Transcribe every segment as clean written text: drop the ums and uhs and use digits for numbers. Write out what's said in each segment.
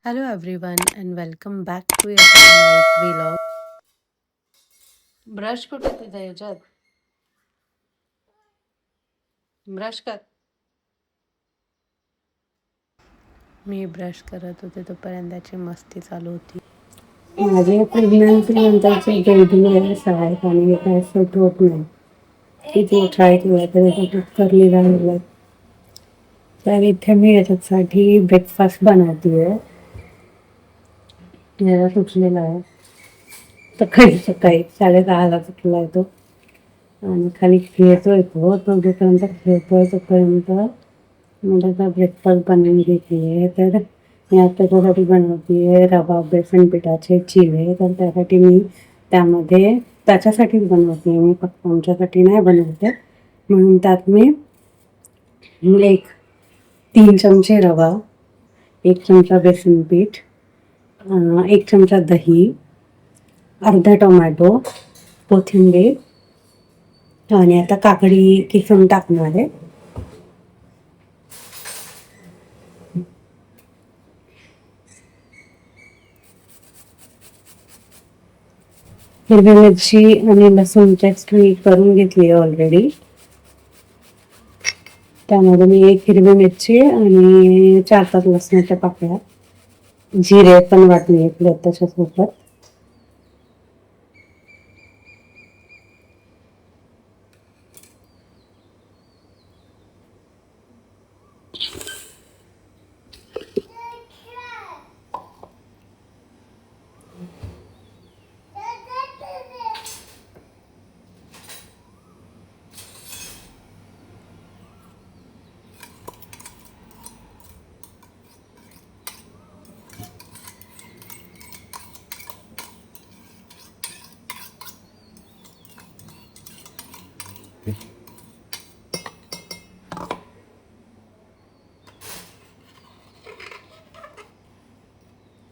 Hello everyone and welcome back to yet a night vlog. Brush कुठे तिथे याच्यात brush कर. मी ब्रश करत होते तोपर्यंत त्याची मस्ती चालू होती. माझे प्रेग्नन्सी नंतरचे बेबी आहेत आणि काय सूट होत नाही. किती ट्राय केलं तरी करली राहिलं. तर इथे मी याच्यासाठी ब्रेकफास्ट बनवते आहे. याला सुचलेला आहे सकाळी सकाळी 10:30ला सुटला आहे तो आणि खाली खेळतोय तो जोपर्यंत खेळतोय तोपर्यंत मी त्याचा ब्रेकफास्ट बनवून घेतली आहे. तर मी आता त्याच्यासाठी बनवते आहे रवा बेसन पिठाचे चिले. तर त्यासाठी मी त्याच्यासाठीच बनवते मी, फक्त आमच्यासाठी नाही बनवते. म्हणून त्यात मी एक 3 चमचे रवा, 1 चमचा बेसन पीठ, 1 चमचा दही, अर्धा टोमॅटो, कोथिंबीर आणि आता काकडी किसून टाकणार आहे. हिरवी मिरची आणि लसूण पेस्ट मी करून घेतली आहे ऑलरेडी. त्यामध्ये मी 1 हिरवी मिरची आणि 4-5 लसणाच्या पाकळ्या, जिरे पण वाटून घेतले त्याच्यासोबत.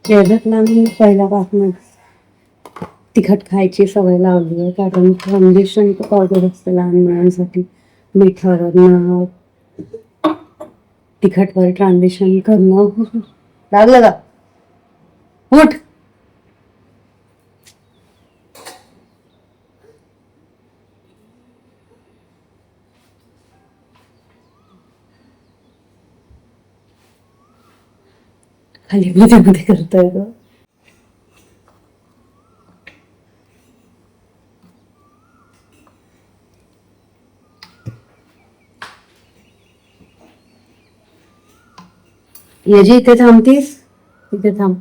याच्यातला मी पहिल्यापासून तिखट खायची सवय लावली आहे, कारण ट्रान्झिशन पावडर असते लहान मुलांसाठी. मिठावरनं तिखटवर ट्रान्झिशन करणं लागलं का उठ. खाली मध्ये मध्ये करतोय तो. याची इथे थांबतीस, इथे थांब.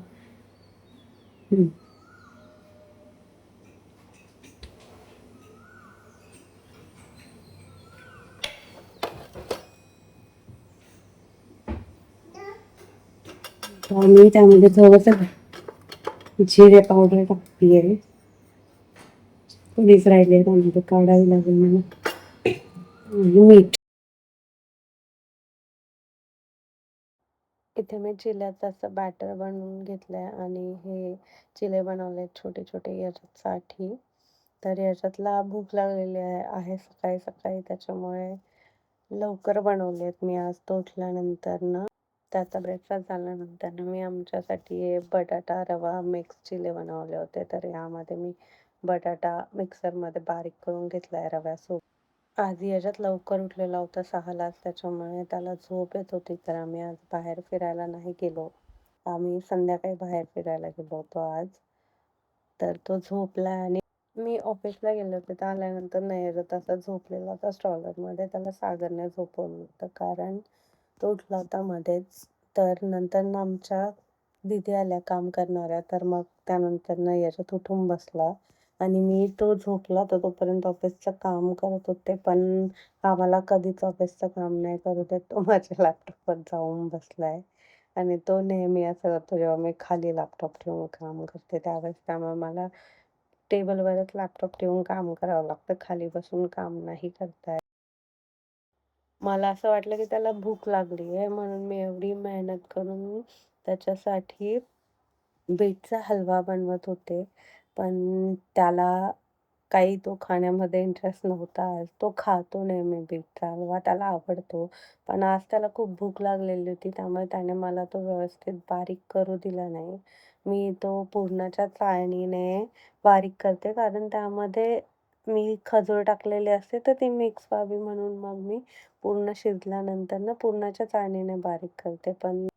मी त्यामध्ये थोडंसं जिरे पावडर टाकली आहे. थोडीच राहिली त्यामध्ये काढावी लागेल मला. मीठ. इथे मी चिल्याचं असं बॅटर बनवून घेतलंय आणि हे चिले बनवले छोटे छोटे याच्यासाठी. तर याच्यातला भूक लागलेली आहे सकाळी सकाळी, त्याच्यामुळे लवकर बनवलेत मी आज. तो उठल्यानंतर त्याचा ब्रेकफास्ट झाल्यानंतर मी आमच्यासाठी बटाटा रवा मिक्स चिले बनवले होते. तर यामध्ये मी बटाटा मिक्सरमध्ये बारीक करून घेतलाय रव्यासोबत. आधी याच्यात लवकर उठलेला होता 6लाच, त्याच्यामुळे त्याला झोप येत होती. तर आम्ही आज बाहेर फिरायला नाही गेलो. आम्ही संध्याकाळी बाहेर फिरायला गेलो होतो आज. तर तो झोपला आणि मी ऑफिसला गेले होते. तर आल्यानंतर नाही तसा झोपलेला होता स्ट्रॉलरमध्ये. त्याला सागरने झोपवलं होतं कारण तो उठला होता मध्येच. तर नंतर आमच्या दीदी आल्या काम करणाऱ्या, तर मग त्यानंतर याच्यात उठून बसला आणि मी तो झोपला तर तोपर्यंत ऑफिसचं काम करत होते. पण आम्हाला कधीच ऑफिसचं काम नाही करू देत. तो माझ्या लॅपटॉपवर जाऊन बसलाय आणि तो नेहमी असं करतो जेव्हा मी खाली लॅपटॉप ठेवून काम करते त्यावेळेस. त्यामुळे मला टेबलवरच लॅपटॉप ठेवून काम करावं लागतं, खाली बसून काम नाही करता येत. मला असं वाटलं की त्याला भूक लागली आहे, म्हणून मी एवढी मेहनत करून त्याच्यासाठी बीटचा हलवा बनवत होते. पण त्याला काही तो खाण्यामध्ये इंटरेस्ट नव्हता आज. तो खातो नेहमी बीटचा हलवा, त्याला आवडतो. पण आज त्याला खूप भूक लागलेली होती, त्यामुळे त्याने मला तो व्यवस्थित बारीक करू दिला नाही. मी तो पुरणाच्या चाळणीने बारीक करते, कारण त्यामध्ये मी खजूर टाकलेली असते, तर ती मिक्स व्हावी म्हणून मग मी पूर्ण शिजल्यानंतर ना पुरणाच्या चाळणीने बारीक करते. पण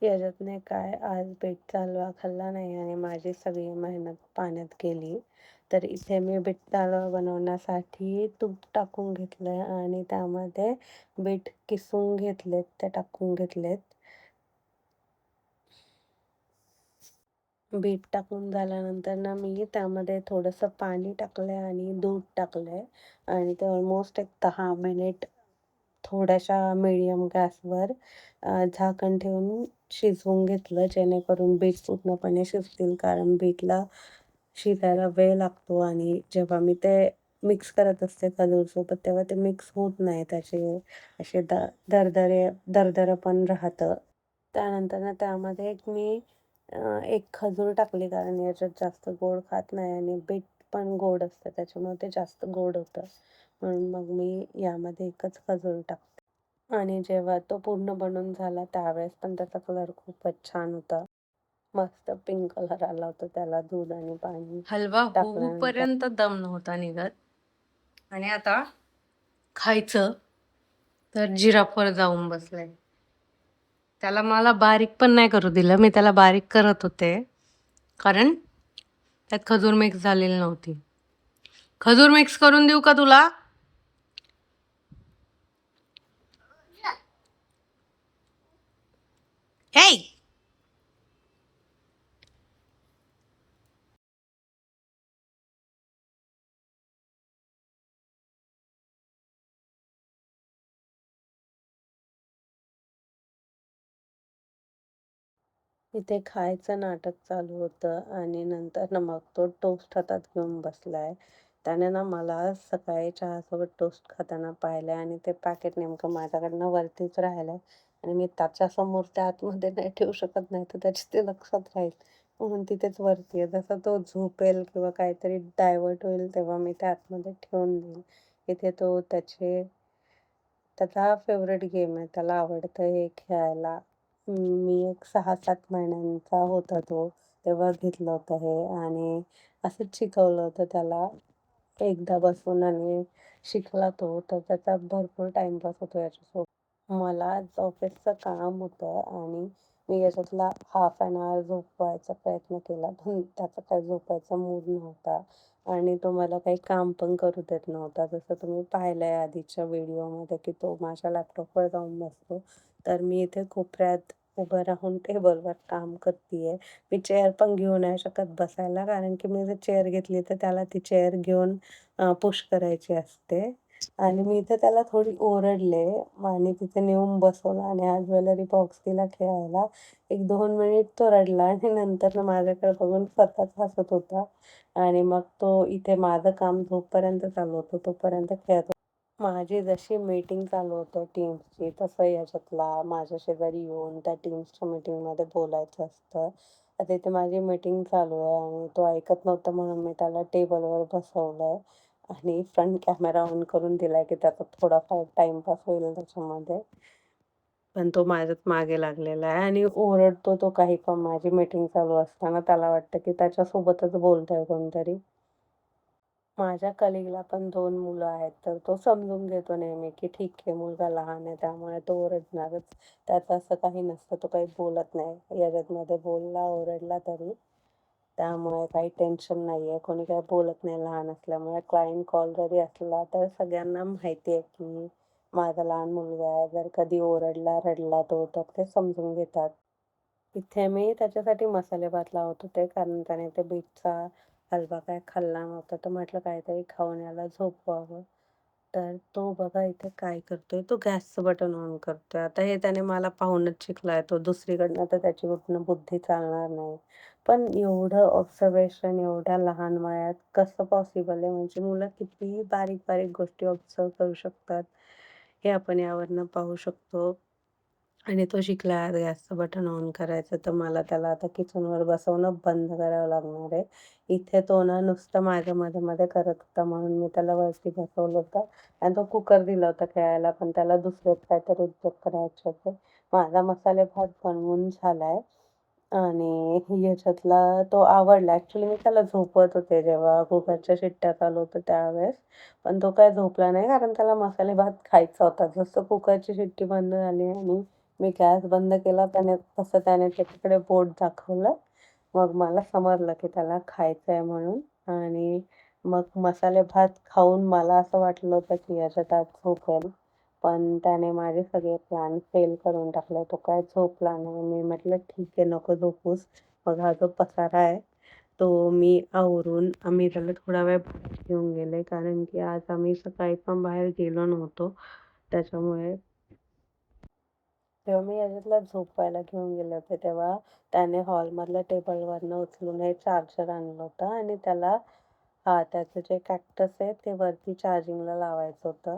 याच्यातने काय आज बीटचा हलवा खाल्ला नाही आणि माझी सगळी मेहनत पाण्यात गेली. तर इथे मी बीटचा हलवा बनवण्यासाठी तूप टाकून घेतलंय आणि त्यामध्ये बीट किसून घेतलेत, ते टाकून घेतलेत. बीट टाकून झाल्यानंतर ना मी त्यामध्ये थोडंसं पाणी टाकलंय आणि दूध टाकलंय आणि ते ऑलमोस्ट एक 10 मिनिट थोड्याशा मीडियम गॅसवर झाकण ठेवून शिजवून घेतलं, जेणेकरून बीट पूर्णपणे शिजतील, कारण बीटला शिजायला वेळ लागतो आणि जेव्हा मी ते मिक्स करत असते खजूरसोबत तेव्हा ते मिक्स होत नाही. त्याचे असे दरदरं पण राहतं. त्यानंतर ना त्यामध्ये एक खजूर टाकली, कारण याच्यात जास्त गोड खात नाही आणि बीट पण गोड असतं, त्याच्यामुळे ते जास्त गोड होतं. म्हणून मग मी यामध्ये एकच खजूर टाकते. आणि जेव्हा तो पूर्ण बनून झाला त्यावेळेस पण त्याचा कलर खूपच छान होता. मस्त पिंक कलर आला होता त्याला दूध आणि पाणी हलवा टाकल्यानंतर. होऊपर्यंत दम नव्हता निघत. आणि आता खायचं तर जिराफवर जाऊन बसलाय. त्याला मला बारीक पण नाही करू दिलं. मी त्याला बारीक करत होते, कारण त्यात खजूर मिक्स झालेली नव्हती. खजूर मिक्स करून देऊ का तुला? हे इथे खायचं नाटक चालू होतं आणि नंतर ना मग तो टोस्ट हातात घेऊन बसलाय. त्याने ना मला सकाळी चहासोबत टोस्ट खाताना पाहिलंय आणि ते पॅकेट नेमकं माझ्याकडनं वरतीच राहिलंय आणि मी त्याच्यासमोर ते आतमध्ये नाही ठेवू शकत, नाही तर त्याची ते लक्षात राहील. म्हणून तिथेच वरती आहे. जसं तो झोपेल किंवा काहीतरी डायव्हर्ट होईल तेव्हा मी ते आतमध्ये ठेवून देईन. इथे तो त्याचा हा फेवरेट गेम आहे. त्याला आवडतं हे खेळायला. मी एक 6-7 महिन्यांचा होता तो, तेव्हा घेतलं होतं हे आणि असंच शिकवलं होतं त्याला. एकदा बसून आणि शिकला तो, तर त्याचा भरपूर टाईमपास होतो याच्यासोबत. मला आज ऑफिसचं काम होतं आणि मी याच्यातला हाफ ॲन आवर झोपवायचा प्रयत्न केला, पण त्याचा काही झोपायचा मूड नव्हता आणि तो मला काही काम पण करू देत नव्हता. जसं तुम्ही पाहिलंय आधीच्या व्हिडिओमध्ये, की तो माझ्या लॅपटॉपवर जाऊन बसतो, तर मी इथे कोपऱ्यात उभं राहून टेबलवर काम करतीये. मी चेअर पण घेऊ नाही शकत बसायला, कारण की मी जर चेअर घेतली तर त्याला ती चेअर घेऊन पुश करायची असते. आणि मी इथे त्याला थोडी ओरडले आणि तिथे नेऊन बसवलं आणि हा ज्वेलरी बॉक्स दिला खेळायला. 1-2 मिनिट तो रडला आणि नंतर ना माझ्याकडे बघून स्वतःच हसत होता आणि मग तो इथे माझं काम जोपर्यंत चालू होतं तोपर्यंत खेळत होता. माझी जशी मीटिंग चालू होते टीम्सची, तसं याच्यातला माझ्या शेजारी येऊन त्या टीम्सच्या मीटिंगमध्ये बोलायचं असतं. आता इथे माझी मीटिंग चालू आहे आणि तो ऐकत नव्हता, म्हणून मी त्याला टेबलवर बसवलंय आणि फ्रंट कॅमेरा ऑन करून दिलाय, की त्याचा थोडाफार टाईमपास होईल त्याच्यामध्ये. पण तो माझ्याच मागे लागलेला आहे आणि ओरडतो तो काही पण. माझी मीटिंग चालू असताना त्याला वाटतं, की त्याच्यासोबतच बोलतंय कोणतरी. माझ्या कलीगला पण 2 मुलं आहेत, तर तो समजून घेतो नेहमी, की ठीक आहे मुलगा लहान आहे त्यामुळे तो ओरडणारच. त्याचं असं काही नसतं, तो काही बोलत नाही. याच्यातमध्ये बोलला, ओरडला तरी. त्यामुळे काही टेन्शन नाहीये. कोणी काही बोलत नाही लहान असल्यामुळे. क्लायंट कॉल जरी असला तर सगळ्यांना माहिती आहे, की माझा लहान मुलगा आहे. जर कधी ओरडला, रडला तो, तर ते समजून घेतात. इथे मी त्याच्यासाठी मसाले भात लावत होते, कारण त्याने ते बीटचा हलवा काय खाल्ला नव्हता. तर म्हटलं काहीतरी खाऊन याला झोपवावं. तर तो बघा इथे काय करतोय, तो गॅसचं बटन ऑन करतोय. आता हे त्याने मला पाहूनच शिकलाय. तो दुसरीकडनं तर त्याची कुठनं बुद्धी चालणार नाही. पण एवढं ऑब्झर्वेशन एवढ्या लहान वयात कसं पॉसिबल आहे? म्हणजे मुलं किती बारीक-बारीक गोष्टी ऑब्झर्व्ह करू शकतात, हे आपण यावरनं पाहू शकतो. आणि तो शिकला आहे गॅसचं बटन ऑन करायचं. तर मला त्याला आता किचनवर बसवणं बंद करावं लागणार आहे. इथे तो ना नुसतं माझ्या मध्ये-मध्ये करत होता म्हणून मी त्याला वरती बसवलं होतं आणि तो कुकर दिला होता खेळायला, पण त्याला दुसरेच काहीतरी उद्योग करायचे होते. माझा मसाले भात बनवून झालाय आणि याच्यातला तो आवडला. ॲक्चुअली मी त्याला झोपवत होते जेव्हा कुकरच्या शिट्ट्या चालू होत्या त्यावेळेस. पण तो काय झोपला नाही कारण त्याला मसाले भात खायचा होता. जसं कुकरची शिट्टी बंद झाली आणि मी गॅस बंद केला तसं त्याने त्याच्याकडे बोट दाखवलं. मग मला समजलं की त्याला खायचं आहे म्हणून आणि मग मसाले भात खाऊन मला असं वाटलं होतं की याच्यात आज झोपेल. पण त्याने माझे सगळे प्लॅन फेल करून टाकले. तो काय झोपला नाही. मी म्हटलं ठीक आहे नको झोपूस. मग हा जो पसारा आहे तो मी आवरून आम्ही त्याला थोडा वेळ बाहेर घेऊन गेले कारण की आज आम्ही सकाळी पण बाहेर गेलो नव्हतो. त्याच्यामुळे जेव्हा मी याच्यातला झोपवायला घेऊन गेले होते तेव्हा त्याने हॉलमधल्या टेबलवरनं उचलून हे चार्जर आणलं होतं आणि त्याला त्याचं जे कॅक्टस आहे ते वरती चार्जिंगला लावायचं होतं.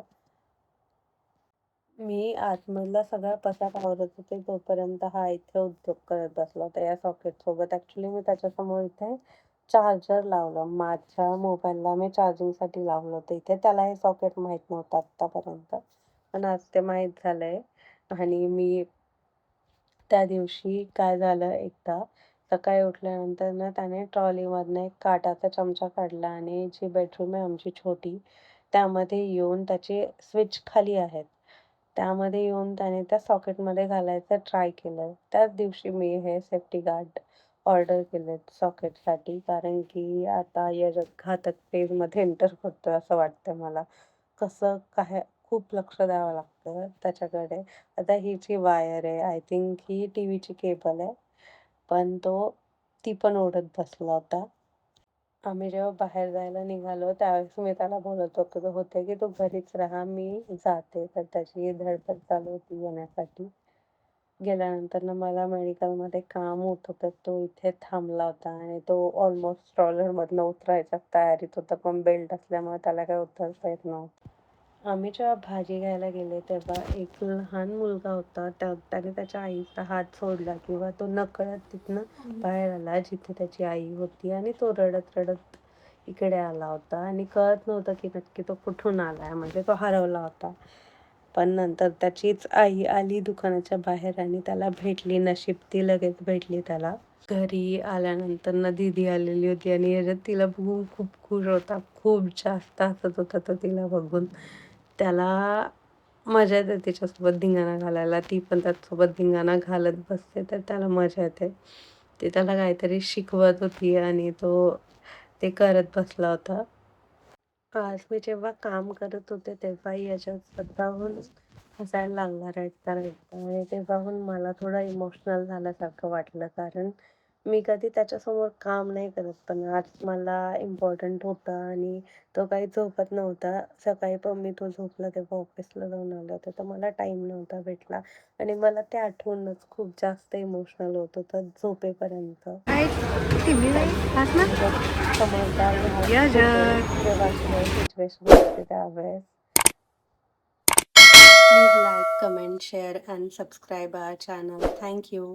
मी आतमधला सगळा पसारा आवरत होते तोपर्यंत हा इथे उद्योग करत बसला होता या सॉकेटसोबत. ॲक्चुअली मी त्याच्यासमोर इथे चार्जर लावलं. माझ्या मोबाईलला मी चार्जिंगसाठी लावलं होतं इथे. त्याला हे सॉकेट माहीत नव्हतं आत्तापर्यंत. पण आज ते माहीत झालंय आणि मी त्या दिवशी काय झालं एकदा सकाळी उठल्यानंतर ना त्याने ट्रॉलीमधनं एक काठाचा चमचा काढला आणि जी बेडरूम आहे आमची छोटी त्यामध्ये येऊन त्याचे स्विच खाली आहेत. त्यामध्ये येऊन त्याने त्या सॉकेटमध्ये घालायचं ट्राय केलं. त्याच दिवशी मी हे सेफ्टी गार्ड ऑर्डर केलेत सॉकेटसाठी कारण की आता या घातक फेजमध्ये एंटर करतोय असं वाटतंय मला. कसं काय खूप लक्ष द्यावं लागतं त्याच्याकडे. आता ही जी वायर आहे आय थिंक ही टीव्हीची केबल आहे. पण तो ती पण ओढत बसला होता. आम्ही जेव्हा बाहेर जायला निघालो त्यावेळेस मी त्याला बोलत होते की तू घरीच राहा मी जाते. तर त्याची धडपड चालू होती येण्यासाठी. गेल्यानंतर ना मला मेडिकलमध्ये काम होतं तर तो इथे थांबला होता आणि तो ऑलमोस्ट स्ट्रॉलरमधनं उतरायच्या तयारीत होता. पण बेल्ट असल्यामुळे त्याला काही उतरता येत नव्हतं. आम्ही जेव्हा भाजी घ्यायला गेले तेव्हा एक लहान मुलगा होता. त्याने त्याच्या आईचा हात सोडला किंवा तो नकळत तिथनं बाहेर आला जिथे त्याची आई होती आणि तो रडत-रडत इकडे आला होता आणि कळत नव्हतं की नक्की तो कुठून आलाय म्हणजे तो हरवला होता. पण नंतर त्याचीच आई आली दुकानाच्या बाहेर आणि त्याला भेटली. नशीब ती लगेच भेटली त्याला. घरी आल्यानंतर ना दीदी आलेली होती आणि ह्याच्यात तिला बघून खूप खुश होता. खूप जास्त हसत होता तो तिला बघून. त्याला मजा येते तिच्यासोबत धिंगाणा घालायला. ती पण त्याच्यासोबत धिंगाणा घालत बसते तर त्याला मजा येते. ती त्याला काहीतरी शिकवत होती आणि तो ते करत बसला होता. आज मी जेव्हा काम करत होते तेव्हाही याच्यात स्वतःहून हसायला लागला रडता-रडता आणि तेव्हाहून मला थोडं इमोशनल झाल्यासारखं वाटलं कारण मी कधी त्याच्यासमोर काम नाही करत पण आज मला इम्पॉर्टंट होतं आणि तो काही झोपत नव्हता. सकाळी पण मी तो झोपला तेव्हा ऑफिसला जाऊन आले होते तर मला टाईम नव्हता भेटला आणि मला ते आठवूनच खूप जास्त इमोशनल होत होतं झोपेपर्यंत. समजदार या होते जग जेव्हा सिच्युएशन असते त्यावेळेस. Please like, comment, share and subscribe our channel. Thank you.